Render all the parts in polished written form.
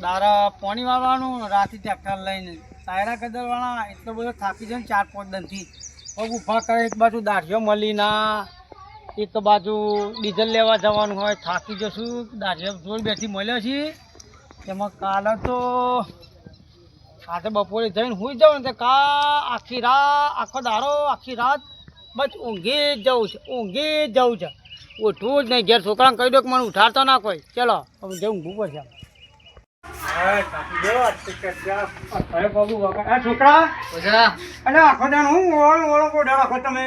દારા પાણી વાળવાનું રાતે ટ્રેક્ટર લઈને ટાયરા કદરવાળા એટલો બધો થાકી જાય ને 4-5 દનથી પગ ઊભા કરે. એક બાજુ દાઢીઓ મળી ના, એક બાજુ ડીઝલ લેવા જવાનું હોય, થાકી જશું. દાઢીઓ જોડ બેઠી મળ્યો છે એમાં કાલે તો આજે બપોરે જઈને સુઈ જાઉં ને તો આખી રાત આખો દાડો આખી રાત બસ ઊંઘી જ જવું છે. ઉઠવું જ નહીં. ઘેર છોકરાને કહી દો કે મને ઉઠાડતો ના કોઈ. ચલો હવે જે ઊંઘવું પડશે. છોકરા અરે આખો દાન હું ઓળો કોડા રાખો તમે.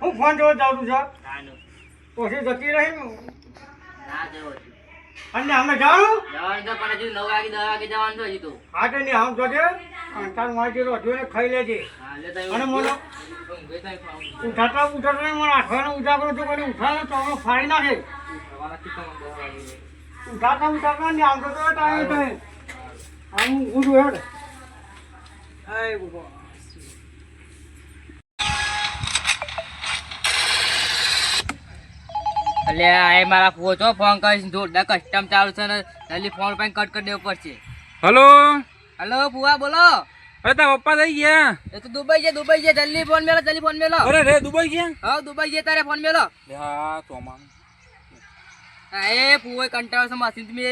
હું ફોન જોવા જાઉં છું પછી જતી રહી અને અમે જાણું હા તો નહીં આમ જોજે તાર મારી રોટીઓને ખાઈ લેજે. અને મને ઉઠાડતા મને આખવાનો ઉજાગરો જો કરીને ઉઠાડે તો ફાડી નાખે. ઉઠાડતા ને આમ તો ટાઈમ થાય આમ ઊંધું હેડ. અલ્યા એ મારા પોચો ફોન કરીશ જોરદાર કસ્ટમ ચાલુ છે ને જલ્દી ફોન પર કટ કરી દેવો પડશે. હલો હલો ફુવા બોલો. અરે તારા પપ્પા થઈ ગયા? એ તો દુબઈ છે જલ્દી ફોન મેલો. અરે રે દુબઈ ગયા? હા દુબઈ છે તારે ફોન મેલો. હા તો માન હા એ ફુવા કંટાળો છે મશીન તમે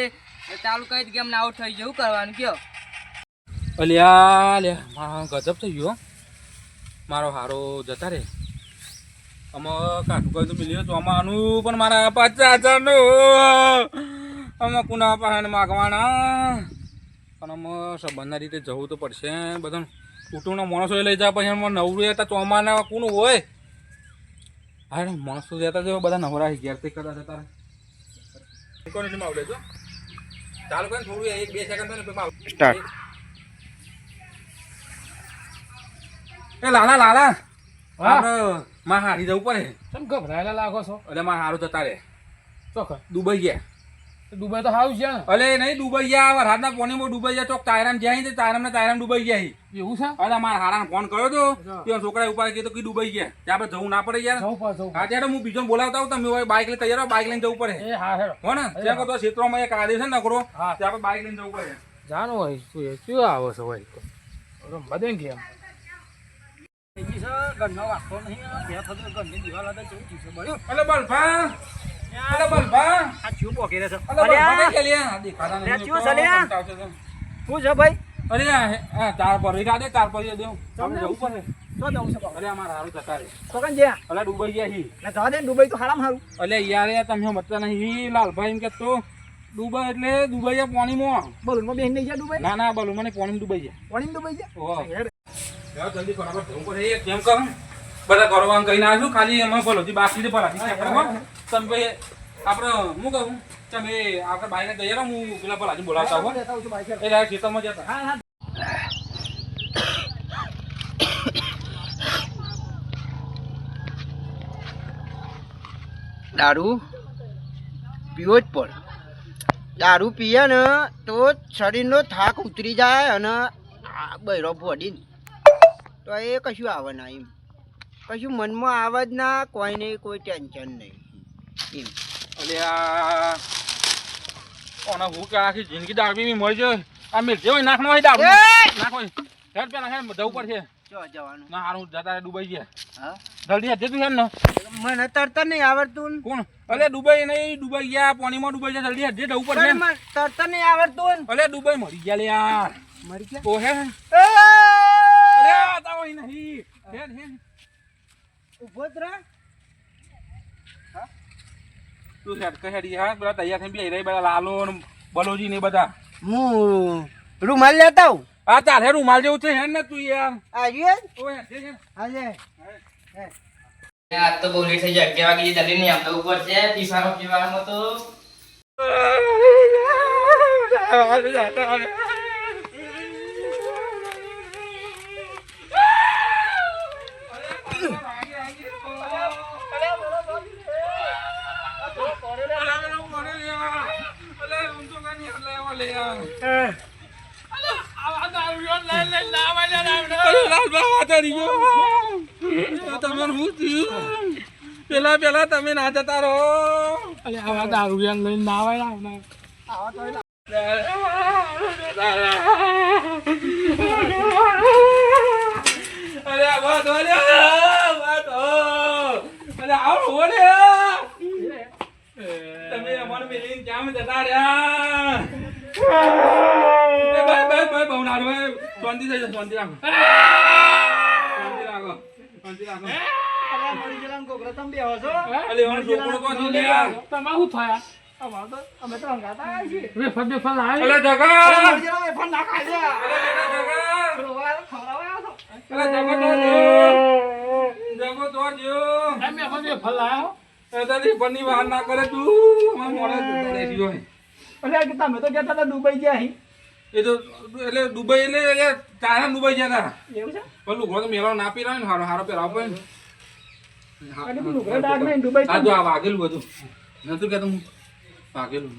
ચાલુ કરી ગેમ ના આઉટ થઈ જવું કરવાનું કયો. અલ્યા લે ગજબ થઈ ગયો મારો હારો જતા રે. અમે કાઠું કહ્યું તો મિલ્યો તો આનું પણ મારા 50,000 અમે કુના પાસે માગવાના પણ અમે સંબંધના રીતે જવું તો પડશે. બધા કુટુંબના માણસો લઈ જાય પછી અમે નવરું હતા ચોમાના કોનું હોય. હા માણસો જતા જો બધા નવરા ઘેરથી કદાચ તારે આવડે છો ચાલુ કરીને થોડું 1-2 સેકન્ડ સ્ટાર્ટ. એ લાલા માં હારી જવું પડે. તમે ગભરાયેલા લાગો છો. એટલે માં હારું જતા રે ચોક્કસ દુબઈ ગયા. દુબઈ તો હારું છે ને. અલે નહીં દુબઈ ગયા રાતના પોણીમાં દુબઈ ગયા ચોક તાયરામ જ્યાં છે તાયરામ દુબઈ ગયા. એવું છે? અરે મારા હારાને ફોન કર્યો તો ત્યાં છોકરા ઉપર કીધું કે દુબઈ ગયા ત્યાં આપણે જવું ના પડે યાર. હા ત્યારે હું બીજો બોલાવતા હું તમે બાઇક લઈને તૈયાર બાઇક લઈને જવું પડે. હો ને ત્યાં કહો તો ક્ષેત્રમાં એક આદે છે ને નકરો ત્યાં આપણે બાઇક લઈને જવું પડે. જાણો હોય શું આવો છો ભાઈ બધે કેમ ઘરનો વાગતો નહીં. ઘરની દિવાલ હતા કેવું ચીસો બળ્યો. અલે બલભા અલે બલભા આ ચૂપ પોકે છે. અલે બલભા કઈ ગેલિયા દેખાતા નહીં. શું છે ભાઈ? અરે હા ચાર પર દે ચાર પર દે તમને જવું પડે. શું જવું છે? અરે અમારા હારું જતા રે તો કન જ્યાં અલે દુબઈ ગયા હી ના જવા દે ને. દુબઈ તો હારામ હારું. અલે યાર તમે મતતા નહીં લાલભાઈ એમ કે તો દુબઈ એટલે દુબઈ ગયા પાણીમાં. બલૂનમાં બેન નહીં ગયા દુબઈ? ના બોલું મને પાણીમાં દુબઈ ગયા. પાણીમાં દુબઈ ગયા? ઓહો જલ્દી ફટાફટ જવું પડે. કેમ કહો બધા કરવાનું કહીને આવ્યું ખાલી એમાં ભલોથી બાકી ભલાથી તમે ભાઈ આપણે હું કહું તમે આપણે બાઈને જઈએ હું પેલા ભલાથી બોલાવતા હો એ ખેતરમાં જતા. હા હા દારૂ પીવો જ પડે. દારૂ પીએ ને તો શરીરનો થાક ઉતરી જાય અને બૈરો ભોડીને તો એ કશું આવે ના. એમ કશું મનમાં આવે જ ના. કોઈ નહીં કોઈ ટેન્શન નહીં એમ. એટલે આ કોને હું કે આખી જિંદગી દારૂ પીવી મળી જાય આ મિલ જેવો નાખનો હોય દારૂ નાખો હેડ પેલા હેડ જવું પડશે. શું જવાનું? ના હારું જતા દુબઈ ગયા. હા જલ્દી હેડ તું હેડ ને. મને તરતા નહીં આવડતું. કોણ? અલે દુબઈ નહીં દુબઈ ગયા પાણીમાં ડૂબાઈ ગયા. જલ્દી હેડ જવું પડશે. તરતા નહીં આવડતું. અલે દુબઈ મરી ગયા લે યાર. મરી ગયા? ઓ હે અરે આતા હોય નહીં. હેડ ઉભો જ રહે. તું હેડ કે હેડ યાર બધા તૈયાર થઈ બે બધા લાલો ને બલોજી ને બધા. હું રૂમાલ લેતા હું. આ તાર હે રૂમાલ જેવું છે હેડ ને તું યાર. આવ્યું? ઓ હેડ હેડ આજે આજ તો બહુ લેટ થઈ જાય 11 વાગે જલ્દી નહીં આવતો ઉપર છે પીવાનું તો પેલા તમે ના જતા રહો. આવા દારૂ લઈને ના આવે. અરે વાત અરે વાત અરે આવો ઓલે તમે અમાર મેલીન જામ જતા રહ્યા એ ભાઈ બહુ નારો શાંતિ થઈ જાય શાંતિ રાખો શાંતિ રાખો અરે મરી ગયેલા કોકરા તમે બેહો છો અલે ઓન છોકરો તો જી લ્યા તમા હું થયા અમાર તો અમે તો અંગાતા આવીએ વેફર બેફર લાવી અલે જગા મરી ગયેલા વેફર ના ખાઈ દે અલે જગા રોવા ખવડાવ્યા તો અલે જગો તો જો એમ અમે વેફર લાવ્યો તારી પરની વાહન ના કરે તું અમાર મોડે જતા રહ્યો અલે કે તમે તો કહેતા હતા દુબઈ ગયા અહીં એ તો એટલે દુબઈ એટલે ચાઇના દુબઈ ગયા હતા એવું છે પેલું ઘોડો મેળો ના પી રહ્યો ને હારો હારો પેરાવ પડે ને અને પેલું ઘરે ડાક નહીં દુબઈ આ તો આ વાગેલું બધું નતું કહેતો હું વાગેલું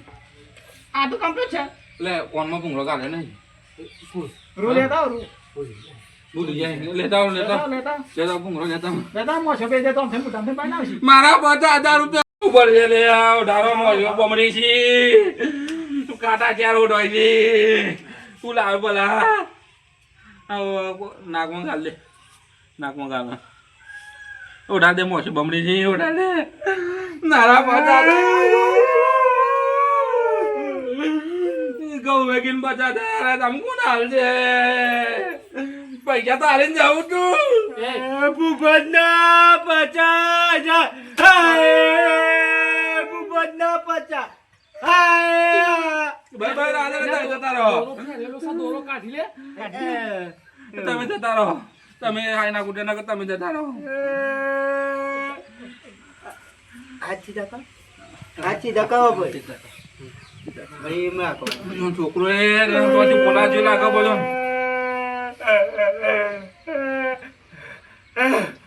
આ તો કમ્પ્લીટ છે એટલે કોનમાં ભૂંગળો કાઢે નહીં રૂ લેતા આવો, રૂ ભૂલી જાય લેતા આવો, લેતા ભૂંગળો લેતા મોસો બે દે તો અમે મોટા પાઈ નાખી મારા 50,000 રૂપિયા ઉપર છે લે ઢારો મોજો બમડી છે તું કાટા ચાર ઉડોય છે તું લાવ બોલા આવો નાકમાં ગાલ દે નાકમાં ગાલ ઉડા દે મોસો બમડી છે ઉડા દે મારા 50,000 ગૌ વેગીન 50,000 તમ કોણ હાલ છે પૈસા તો હાલીને જાઉં તું ભૂપતના 50,000 હાય ભૂપતના 50 હાય ભાઈ ભાઈ રાધે રાધે જતા રહો દોરો કાઢી લે તમે જતા રહો તમે આઈના ગુડે ના તમે જતા રહો હાચી દકાવો ભાઈ ભાઈ મેં આકો છોકરો એ પછી પોલા જે લાગે બોલો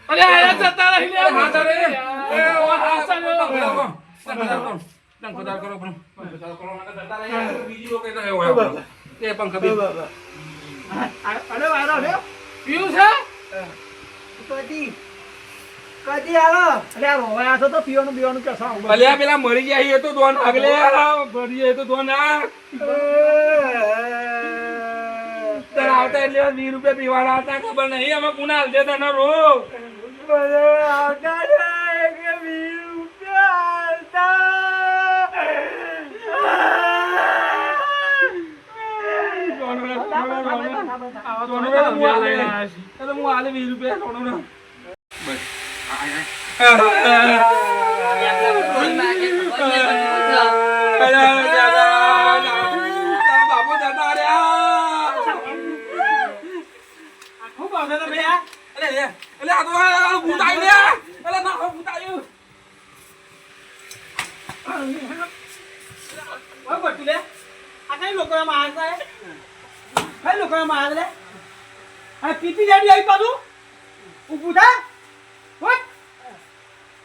અરે આ જતા રહી લે હાથ રે એ ઓ હાસા લે પંખા કરો પણ પંખા કરો ના જતા રહે બીજી લોકો કહેતા હોય એ પંખા બે અરે વારો રે પીયું છે કદી આવો અરે આ રોવાયા છો તો પીવાનું બીવાનું કેસો અલ્યા પેલા મરી ગયા એ તો દોન આગલે ભરી એ તો દોન આ તર આવતા એટલે 20 રૂપિયા પીવાના હતા ખબર નહીં અમે કુના હાલ દેતા ના રો આવતા કે 20 રૂપિયા હું હાલે 20 રૂપિયા સોનો ના બસ બાપુ જતા રહ્યા ખૂબ આવશે તો ભૈયા એટલે આ તો ભૂત આવી લે એટલે ના ભૂત આવ્યું ઓય બટુ લે આ કઈ લોકોના માર થાય કઈ લોકોના માર લે આ પીપી જાડી આવી પાછું ઊભું થા ઓય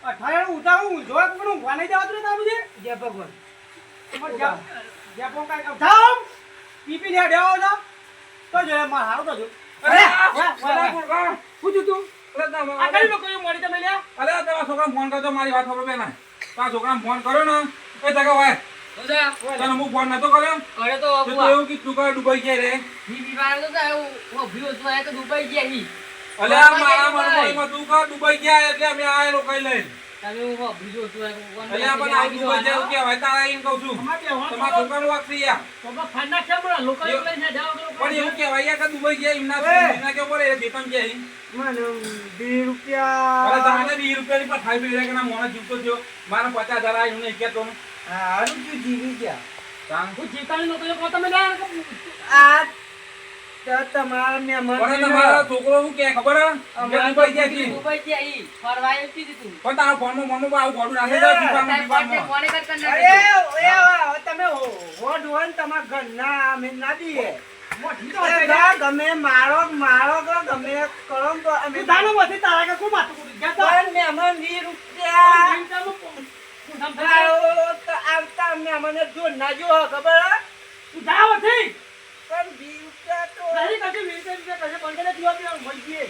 અઠાયણ ઉતારું જોવા પણ ઊંઘવા નહીં જવાતું ને તારું જય ભગવાન જય ભગવાન કાઈ થામ પીપી જાડી આવો ના તો જો માર હારો તો જો અરે પૂછું તું આ કઈ લોકોએ મળી તમે લ્યા અરે તમારા છોકરાને ફોન કરજો મારી વાત ખબર પેલા તારા છોકરાને ફોન કર્યો ને એ તકે વાય તને હું ફોન નતો કર્યો કરે તો તો એવું કીધું કે દુબઈ ગયા રે બીમાર તો થાય ઓ ભીઓ તો આ તો દુબઈ ગયા હી અલે આ મારા મનમાં તું કા દુબઈ ગયા એટલે અમે આ લોકો લઈ તમે ઓ ભીઓ તો અલે આ પણ આ દુબઈ જાય કે હવે તારા એમ કહું છું તમારા છોકરાનો વાક થઈ ગયા તો ફાના કેમ બોલા લોકો લઈને જાવ પણ એવું કહેવાય કે દુબઈ ગયા એમના એમના કે બોલે બેતન ગયા મને 20 રૂપિયા અરે તાને 20 રૂપિયાની પર ખાઈ પી કે ના મોણા જીવતો થયો મારા 50,000 આવ્યું ને કે તો હારું તું જીવી ગયા તાન હું જીતાની લોકો કો તમે લે આ તો તમારા મહેમાન પણ તમારો છોકરો શું કે ખબર હે દુબઈ ગયા છે દુબઈ ગયા હી ફરવા આવી તું પણ તારા ફોનમાં આવું ગોડું નાખી દે દુકાનમાં કોને કર કર અરે તમે હોડ હોન તમારા ઘરના અમે ના દઈએ મોટી તો ગમે મારો કે ગમે કરો તો અમે દાનો મથી તારા કે કો માતું કરી ગયા પણ મહેમાન 20 રૂપિયા તો આવતા મહેમાને જો ના જો ખબર હે? તું જાવ થઈ પણ 20 રૂપિયા તો નહીં કદી 20 રૂપિયા કશે બંધ કરે દીવા પીવા મળી ગયે